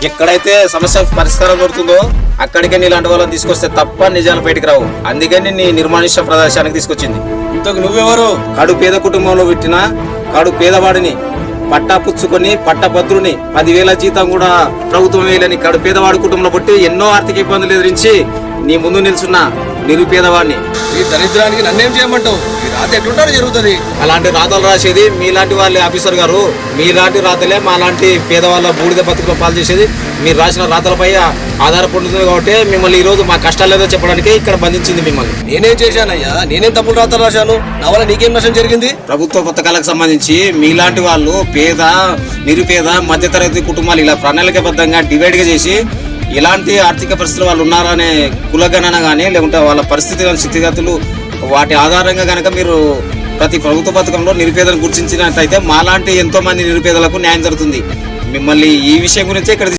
ఎక్కడైతే సమస్య పరిష్కారం దొరుకుతుందో అక్కడికే నీలాంటి వాళ్ళని తీసుకొస్తే తప్ప నిజాలు బయటికి రావు. అందుకని నీ నిర్మానుష్య ప్రదర్శనానికి తీసుకొచ్చింది. ఇంతకు నువ్వెవరు? కడు పేద కుటుంబంలో పెట్టిన కడు పేదవాడిని, పట్టా పుచ్చుకొని పట్టభద్రుని, 10,000 జీతం కూడా ప్రభుత్వం వేయలేని కడు పేదవాడి కుటుంబంలో పుట్టి ఎన్నో ఆర్థిక ఇబ్బందులు ఎదిరించి నీ ముందు నిల్చున్న నిరుపేదవాడిని. ఈ దరిద్రానికి నన్నేం చేయమంటావు? ఈ రాత ఎట్లుంటారో జరుగుతుంది. అలాంటి రాతలు రాసేది మీలాంటి వాళ్ళే ఆఫీసర్ గారు. మీలాంటి రాతలే మాలాంటి పేదవాళ్ళ బూడిద బతుకులో పాలు చేసేది. మీరు రాసిన రాతలపై ఆధారపడుతుంది కాబట్టి మిమ్మల్ని ఈ రోజు మా కష్టాలు ఏదో చెప్పడానికి ఇక్కడ బంధించింది మిమ్మల్ని. నేనేం చేశానయ్యా? నేనేం తప్పులు రాతలు రాశాను? నా వల్ల నీకేం నష్టం జరిగింది? ప్రభుత్వ పథకాలకు సంబంధించి మీలాంటి వాళ్ళు పేద, నిరుపేద, మధ్యతరగతి కుటుంబాలు ఇలా ప్రణాళికబద్ధంగా డివైడ్గా చేసి ఇలాంటి ఆర్థిక పరిస్థితులు వాళ్ళు ఉన్నారనే కులగణన కానీ లేకుంటే వాళ్ళ పరిస్థితి కానీ స్థితిగతులు వాటి ఆధారంగా కనుక మీరు ప్రతి ప్రభుత్వ పథకంలో నిరుపేదలను గుర్తించినట్లయితే మాలాంటి ఎంతో మంది నిరుపేదలకు న్యాయం జరుగుతుంది. మిమ్మల్ని ఈ విషయం గురించే ఇక్కడ